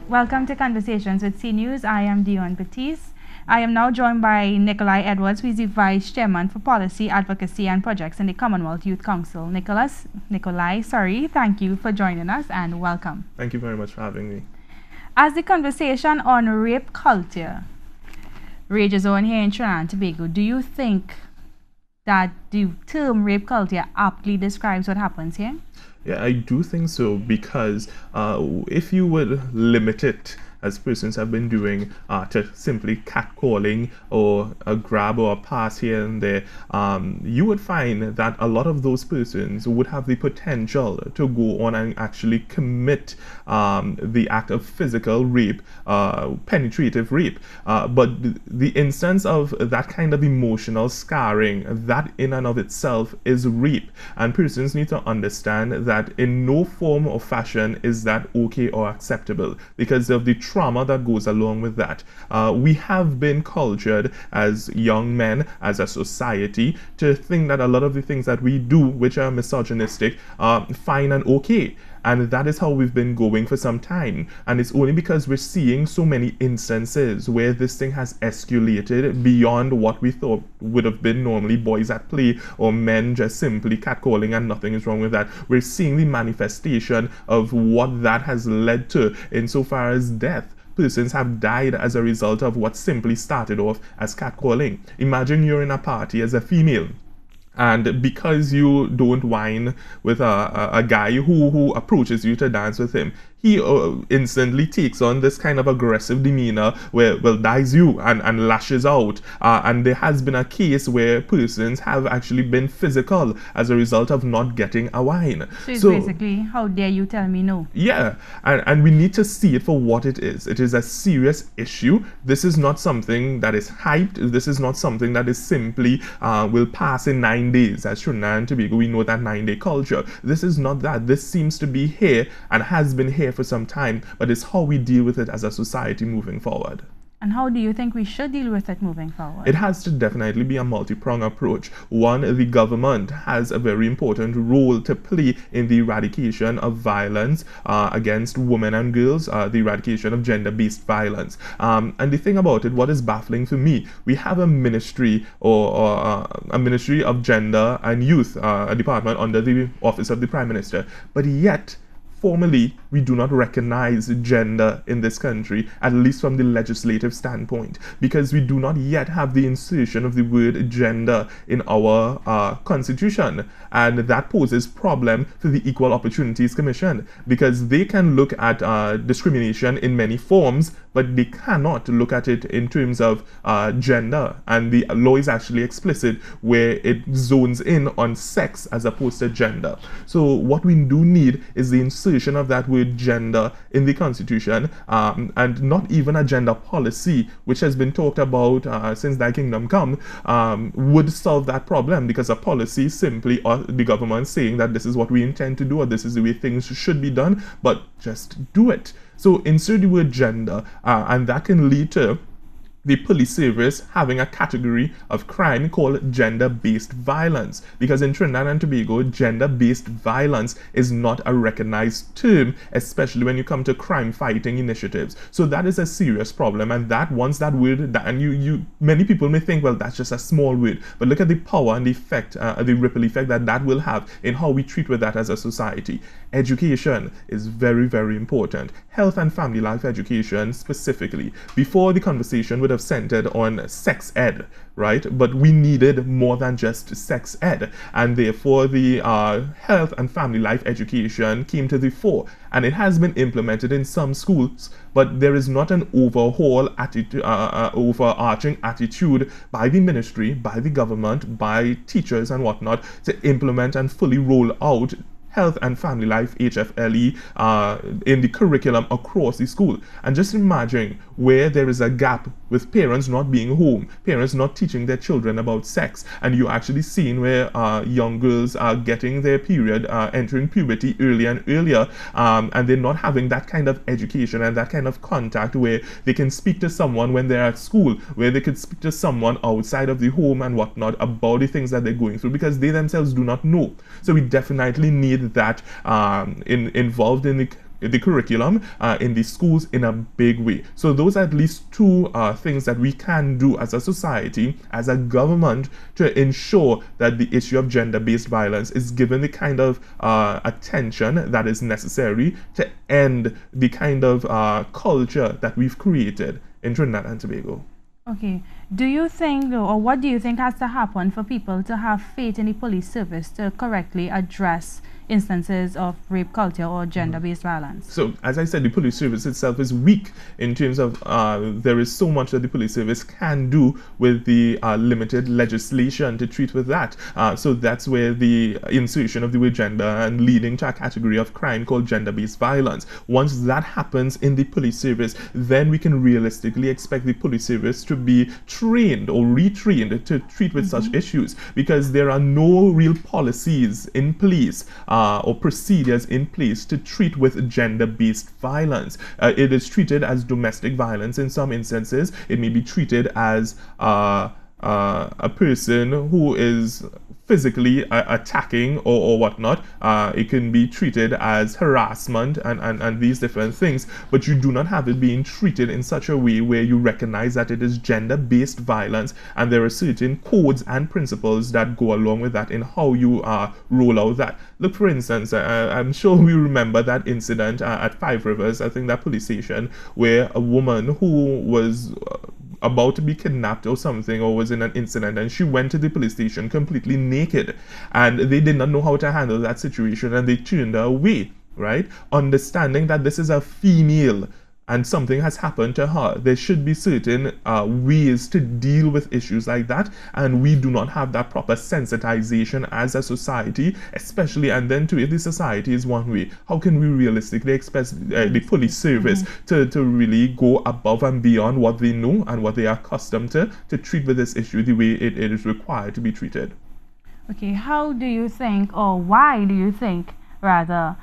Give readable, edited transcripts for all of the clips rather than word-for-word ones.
Welcome to Conversations with C News. I am Dion Batiste. I am now joined by Nikolai Edwards, who is the Vice Chairman for Policy, Advocacy and Projects in the Commonwealth Youth Council. Nikolai, thank you for joining us and welcome. Thank you very much for having me. As the conversation on rape culture rages on here in Trinidad and Tobago, do you think that the term rape culture aptly describes what happens here? Yeah, I do think so, because if you would limit it, as persons have been doing, to simply catcalling or a grab or a pass here and there, you would find that a lot of those persons would have the potential to go on and actually commit the act of physical rape, penetrative rape. But the instance of that kind of emotional scarring, that in and of itself is rape. And persons need to understand that in no form or fashion is that okay or acceptable, because of the trauma that goes along with that. We have been cultured as young men, as a society, to think that a lot of the things that we do, which are misogynistic, are fine and okay. And that is how we've been going for some time. And it's only because we're seeing so many instances where this thing has escalated beyond what we thought would have been normally boys at play or men just simply catcalling, and nothing is wrong with that. We're seeing the manifestation of what that has led to insofar as death. Persons have died as a result of what simply started off as catcalling. Imagine you're in a party as a female, and because you don't whine with a guy who approaches you to dance with him, he instantly takes on this kind of aggressive demeanor where, well, that's you, and lashes out. And there has been a case where persons have actually been physical as a result of not getting a wine. So it's basically, how dare you tell me no? Yeah, and we need to see it for what it is. It is a serious issue. This is not something that is hyped. This is not something that is simply will pass in 9 days. As Trinidad and Tobago, we know that 9-day culture. This is not that. This seems to be here and has been here for some time, but it's how we deal with it as a society moving forward. And how do you think we should deal with it moving forward? It has to definitely be a multi-pronged approach. One, the government has a very important role to play in the eradication of violence against women and girls, the eradication of gender-based violence. And the thing about it, what is baffling for me, we have a ministry or a ministry of gender and youth, a department under the office of the Prime Minister, but yet formally, we do not recognize gender in this country, at least from the legislative standpoint, because we do not yet have the insertion of the word gender in our constitution. And that poses problem for the Equal Opportunities Commission, because they can look at discrimination in many forms, but they cannot look at it in terms of gender. And the law is actually explicit where it zones in on sex as opposed to gender. So what we do need is the insertion of that word gender in the constitution, and not even a gender policy, which has been talked about since thy kingdom come, would solve that problem, because a policy simply the government saying that this is what we intend to do, or this is the way things should be done, but just do it. So insert the word gender, and that can lead to the police service having a category of crime called gender-based violence, because in Trinidad and Tobago, gender-based violence is not a recognized term, especially when you come to crime-fighting initiatives. So that is a serious problem, and that once that word, and many people may think, well, that's just a small word, but look at the power and the effect, the ripple effect that will have in how we treat with that as a society. Education is very, very important. Health and family life education specifically. Before, the conversation would have centered on sex ed, right? But we needed more than just sex ed, and therefore the health and family life education came to the fore, and it has been implemented in some schools, but there is not an overhaul attitude, overarching attitude by the ministry, by the government, by teachers and whatnot to implement and fully roll out health and family life HFLE in the curriculum across the school. And just imagine where there is a gap with parents not being home, parents not teaching their children about sex, and you're actually seeing where young girls are getting their period, entering puberty earlier and earlier, and they're not having that kind of education and that kind of contact where they can speak to someone when they're at school, where they could speak to someone outside of the home and whatnot about the things that they're going through, because they themselves do not know. So we definitely need that involved in the the curriculum in the schools in a big way. So those are at least two things that we can do as a society, as a government, to ensure that the issue of gender-based violence is given the kind of attention that is necessary to end the kind of culture that we've created in Trinidad and Tobago. Okay. Do you think, though, or what do you think has to happen for people to have faith in the police service to correctly address instances of rape culture or gender-based violence? So, as I said, the police service itself is weak in terms of there is so much that the police service can do with the limited legislation to treat with that. So that's where the insertion of the word gender and leading to a category of crime called gender-based violence. Once that happens in the police service, then we can realistically expect the police service to be trained or retrained to treat with such issues, because there are no real policies in place or procedures in place to treat with gender-based violence. It is treated as domestic violence in some instances. It may be treated as a person who is physically attacking or whatnot. It can be treated as harassment and these different things, but you do not have it being treated in such a way where you recognize that it is gender-based violence, and there are certain codes and principles that go along with that in how you roll out that. Look, for instance, I'm sure we remember that incident at Five Rivers, I think that police station, where a woman who was about to be kidnapped or something, or was in an incident, and she went to the police station completely naked, and they did not know how to handle that situation, and they turned her away, right? Understanding that this is a female and something has happened to her, there should be certain ways to deal with issues like that, and we do not have that proper sensitization as a society, especially. And then too, if the society is one way, how can we realistically expect the police service to really go above and beyond what they know and what they are accustomed to treat with this issue the way it is required to be treated? Okay, how do you think, or why do you think, rather,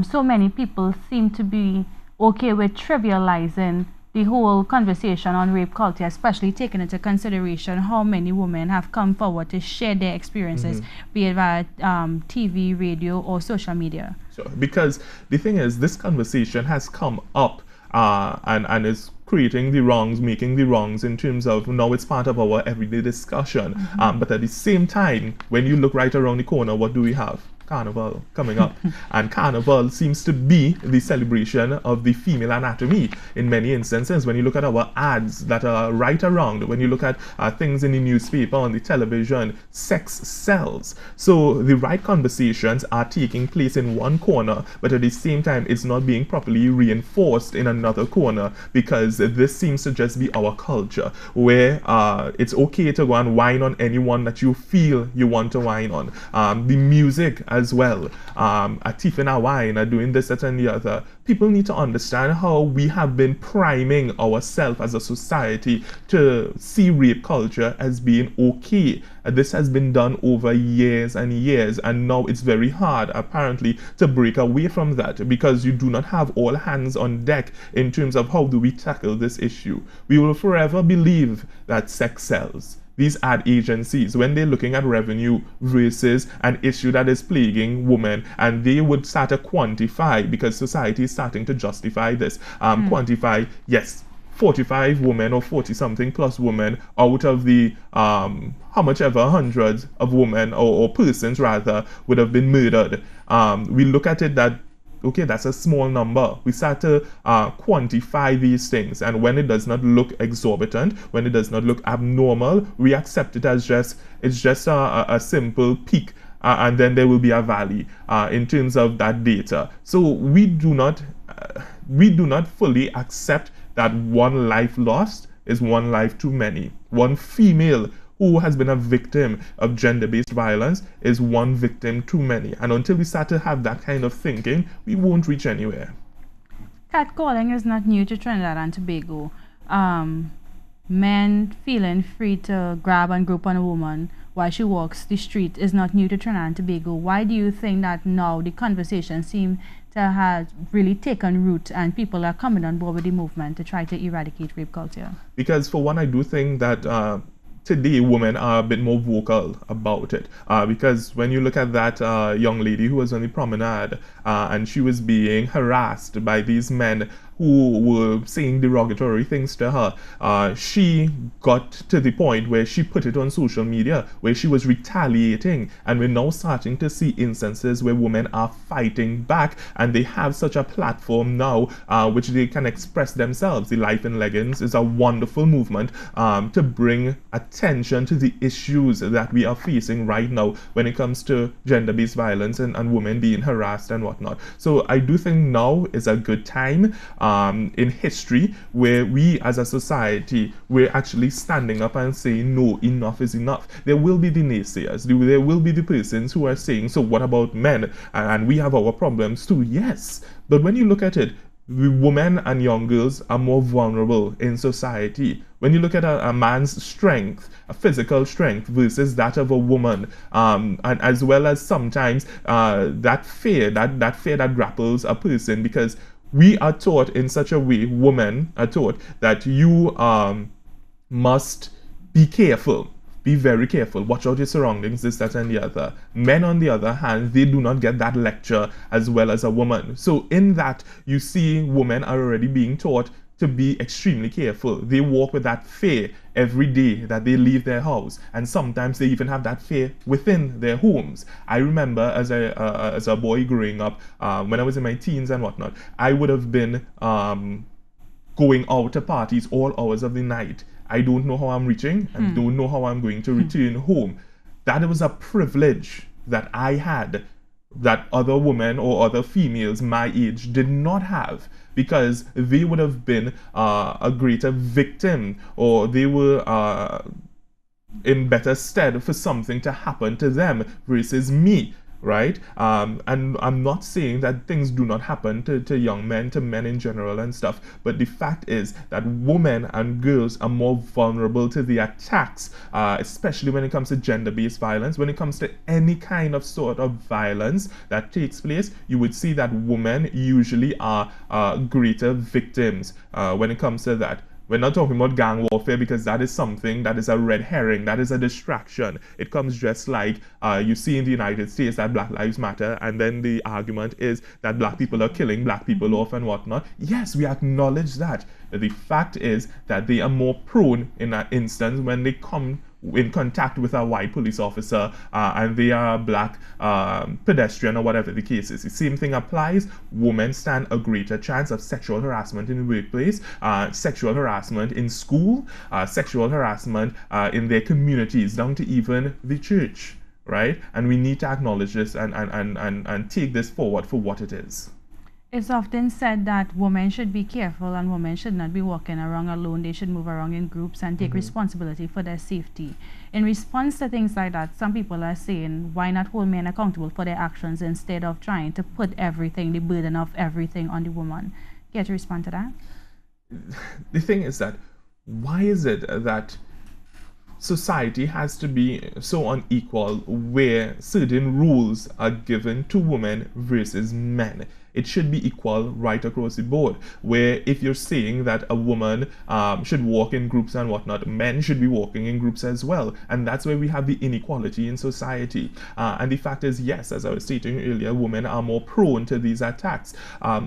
so many people seem to be okay with trivializing the whole conversation on rape culture, especially taking into consideration how many women have come forward to share their experiences, be it via TV, radio, or social media? Sure. Because the thing is, this conversation has come up and is creating the wrongs, making the wrongs in terms of now it's part of our everyday discussion. But at the same time, when you look right around the corner, what do we have? Carnival coming up. And Carnival seems to be the celebration of the female anatomy in many instances. When you look at our ads that are right around, when you look at things in the newspaper, on the television, sex sells. So the right conversations are taking place in one corner, but at the same time it's not being properly reinforced in another corner, because this seems to just be our culture, where it's okay to go and whine on anyone that you feel you want to whine on. The music as well, a thief in a wine, doing this, that, and the other. People need to understand how we have been priming ourselves as a society to see rape culture as being okay. This has been done over years and years, and now it's very hard, apparently, to break away from that, because you do not have all hands on deck in terms of how do we tackle this issue. We will forever believe that sex sells. These ad agencies, when they're looking at revenue versus an issue that is plaguing women, and they would start to quantify, because society is starting to justify this, quantify, yes, 45 women or 40 something plus women out of the how much ever hundreds of women or persons rather would have been murdered. We look at it that, okay, that's a small number. We start to quantify these things, and when it does not look exorbitant, when it does not look abnormal, we accept it as it's just a simple peak, and then there will be a valley in terms of that data. So we do not fully accept that one life lost is one life too many. One female who has been a victim of gender-based violence is one victim too many. And until we start to have that kind of thinking, we won't reach anywhere. Catcalling is not new to Trinidad and Tobago. Men feeling free to grab and group on a woman while she walks the street is not new to Trinidad and Tobago. Why do you think that now the conversation seems to have really taken root and people are coming on board with the movement to try to eradicate rape culture? Because for one, I do think that today women are a bit more vocal about it, because when you look at that young lady who was on the promenade, and she was being harassed by these men who were saying derogatory things to her, she got to the point where she put it on social media, where she was retaliating, and we're now starting to see instances where women are fighting back, and they have such a platform now, which they can express themselves. The Life in Leggings is a wonderful movement to bring attention to the issues that we are facing right now when it comes to gender-based violence and women being harassed and whatnot. So I do think now is a good time in history where we as a society, we're actually standing up and saying, no, enough is enough. There will be the naysayers, there will be the persons who are saying, so what about men? And we have our problems too. Yes, but when you look at it, women and young girls are more vulnerable in society. When you look at a man's strength, a physical strength versus that of a woman, and as well as sometimes that fear that grapples a person, because we are taught in such a way, women are taught that you must be careful. Be very careful. Watch out your surroundings, this, that, and the other. Men, on the other hand, they do not get that lecture as well as a woman. So in that, you see women are already being taught to be extremely careful. They walk with that fear every day that they leave their house, and sometimes they even have that fear within their homes. I remember as a boy growing up, when I was in my teens and whatnot, I would have been going out to parties all hours of the night. I don't know how I'm reaching and don't know how I'm going to return home. That was a privilege that I had that other women or other females my age did not have, because they would have been a greater victim, or they were in better stead for something to happen to them versus me. Right? And I'm not saying that things do not happen to young men, to men in general and stuff, but the fact is that women and girls are more vulnerable to the attacks, especially when it comes to gender-based violence. When it comes to any kind of sort of violence that takes place, you would see that women usually are greater victims when it comes to that. We're not talking about gang warfare, because that is something that is a red herring, that is a distraction. It comes just like you see in the United States that Black Lives Matter, and then the argument is that black people are killing black people off and whatnot. Yes, we acknowledge that. But the fact is that they are more prone in that instance when they come in contact with a white police officer and they are a black pedestrian or whatever the case is. The same thing applies. Women stand a greater chance of sexual harassment in the workplace, sexual harassment in school, sexual harassment in their communities, down to even the church, right? And we need to acknowledge this and take this forward for what it is. It's often said that women should be careful and women should not be walking around alone. They should move around in groups and take responsibility for their safety. In response to things like that, some people are saying, why not hold men accountable for their actions instead of trying to put everything, the burden of everything, on the woman? Care to respond to that? The thing is that, why is it that society has to be so unequal where certain rules are given to women versus men? It should be equal right across the board, where if you're saying that a woman should walk in groups and whatnot, men should be walking in groups as well. And that's where we have the inequality in society. And the fact is, yes, as I was stating earlier, women are more prone to these attacks.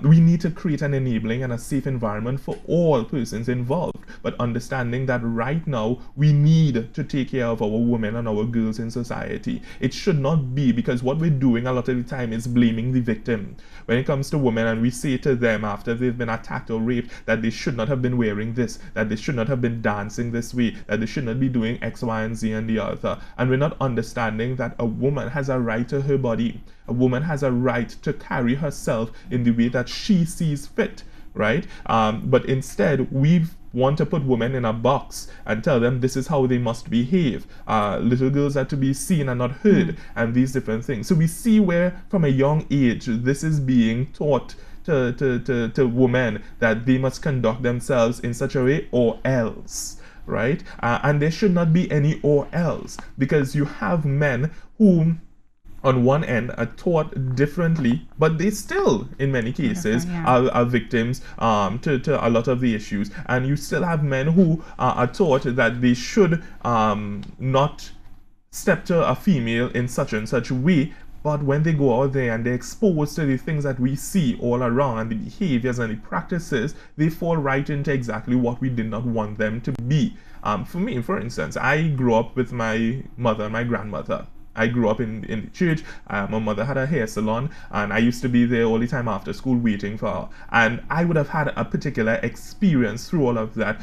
We need to create an enabling and a safe environment for all persons involved, but understanding that right now we need to take care of our women and our girls in society. It should not be, because what we're doing a lot of the time is blaming the victim. When it comes to women and we say to them after they've been attacked or raped that they should not have been wearing this, that they should not have been dancing this way, that they should not be doing X, Y, and Z and the other. And we're not understanding that a woman has a right to her body. A woman has a right to carry herself in the way that she sees fit, right? But instead, we want to put women in a box and tell them this is how they must behave. Little girls are to be seen and not heard, and these different things. So we see where from a young age this is being taught to women, that they must conduct themselves in such a way or else, right? And there should not be any or else, because you have men who on one end are taught differently, but they still, in many cases, are victims to a lot of the issues. And you still have men who are taught that they should not step to a female in such and such way. But when they go out there and they're exposed to the things that we see all around and the behaviors and the practices, they fall right into exactly what we did not want them to be. For me, for instance, I grew up with my mother and my grandmother. I grew up in the church. My mother had a hair salon, and I used to be there all the time after school waiting for her. And I would have had a particular experience through all of that,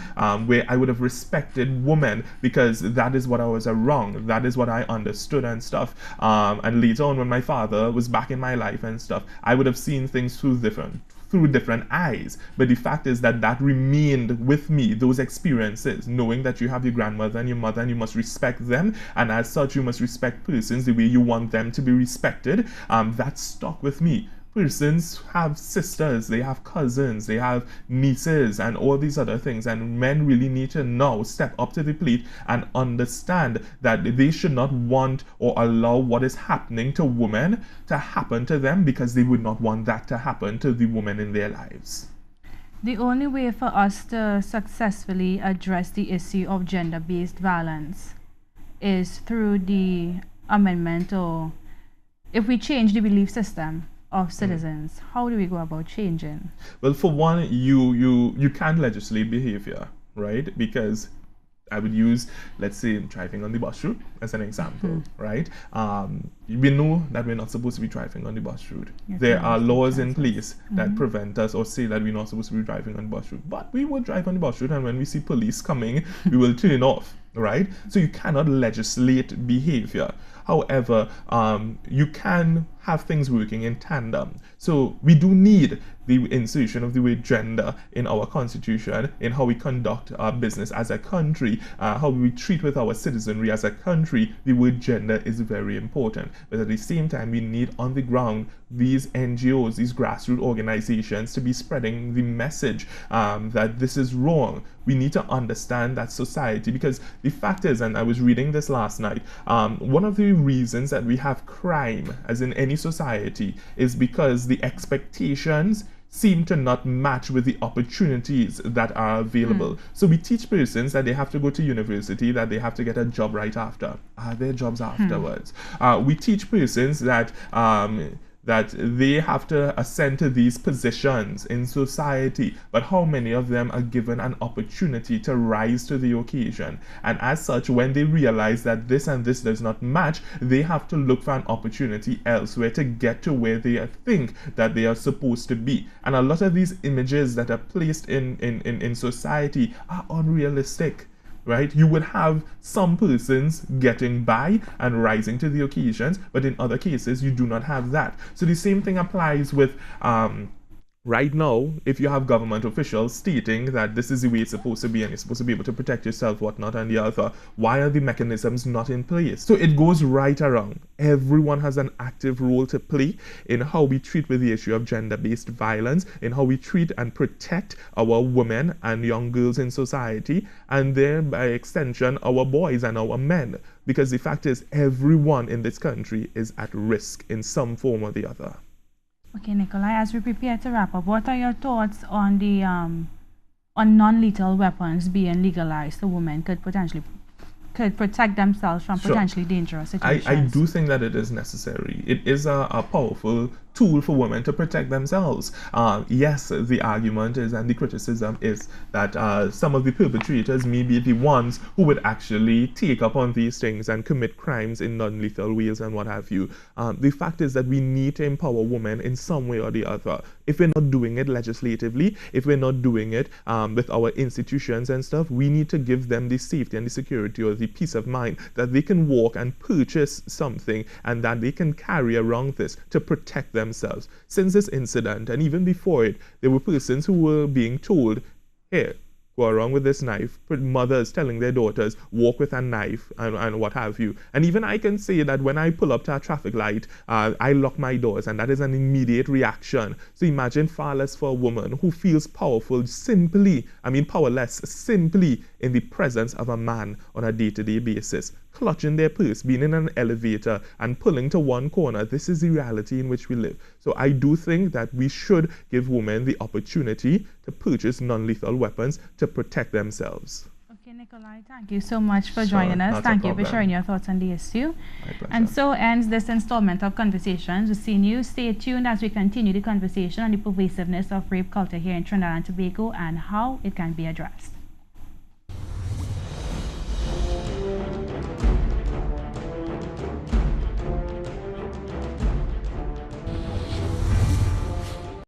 where I would have respected women because that is what I was around. That is what I understood and stuff. And later on, when my father was back in my life and stuff, I would have seen things through different eyes. But the fact is that remained with me, those experiences, knowing that you have your grandmother and your mother and you must respect them, and as such you must respect persons the way you want them to be respected. That stuck with me. Persons have sisters, they have cousins, they have nieces, and all these other things. And men really need to now step up to the plate and understand that they should not want or allow what is happening to women to happen to them, because they would not want that to happen to the women in their lives. The only way for us to successfully address the issue of gender-based violence is through the amendment, or if we change the belief system of citizens. How do we go about changing? Well, for one, you can't legislate behavior, right? Because I would use, let's say, driving on the bus route as an example, right? We know that we're not supposed to be driving on the bus route. Yes, there are laws in place that prevent us or say that we're not supposed to be driving on the bus route. But we will drive on the bus route, and when we see police coming, we will turn off, right? So you cannot legislate behavior. However, you can have things working in tandem. So we do need the insertion of the word gender in our constitution, in how we conduct our business as a country, how we treat with our citizenry as a country. The word gender is very important. But at the same time, we need on the ground these NGOs, these grassroots organizations, to be spreading the message that this is wrong. We need to understand that society, because the fact is, and I was reading this last night, one of the reasons that we have crime, as in any society, is because the expectations seem to not match with the opportunities that are available. So we teach persons that they have to go to university, that they have to get a job right after. Are there jobs afterwards? We teach persons that that they have to ascend to these positions in society, but how many of them are given an opportunity to rise to the occasion? And as such, when they realize that this and this does not match, they have to look for an opportunity elsewhere to get to where they think that they are supposed to be. And a lot of these images that are placed in society are unrealistic. Right? You would have some persons getting by and rising to the occasions, but in other cases, you do not have that. So the same thing applies with right now, if you have government officials stating that this is the way it's supposed to be and you're supposed to be able to protect yourself, whatnot, and the other, why are the mechanisms not in place? So it goes right around. Everyone has an active role to play in how we treat with the issue of gender-based violence, in how we treat and protect our women and young girls in society, and then by extension, our boys and our men. Because the fact is, everyone in this country is at risk in some form or the other. Okay, Nikolai, as we prepare to wrap up, what are your thoughts on the on non-lethal weapons being legalized so women could protect themselves from potentially dangerous situations? I do think that it is necessary. It is a powerful tool for women to protect themselves. Yes, the argument is, and the criticism is, that some of the perpetrators may be the ones who would actually take up on these things and commit crimes in non-lethal ways and what have you. The fact is that we need to empower women in some way or the other. If we're not doing it legislatively, if we're not doing it with our institutions and stuff, we need to give them the safety and the security or the peace of mind that they can walk and purchase something and that they can carry around this to protect themselves. Since this incident, and even before it, there were persons who were being told, here, go around with this knife. Mothers telling their daughters, walk with a knife and what have you. And even I can say that when I pull up to a traffic light, I lock my doors, and that is an immediate reaction. So imagine far less for a woman who feels powerless simply in the presence of a man on a day-to-day basis. clutching their purse, being in an elevator and pulling to one corner. This is the reality in which we live. So I do think that we should give women the opportunity to purchase non-lethal weapons to protect themselves. Okay, Nikolai, thank you so much for Sure, joining us. not a Thank you for problem. sharing your thoughts on the issue. My pleasure. And so ends this installment of Conversations with C News. Stay tuned as we continue the conversation on the pervasiveness of rape culture here in Trinidad and Tobago and how it can be addressed.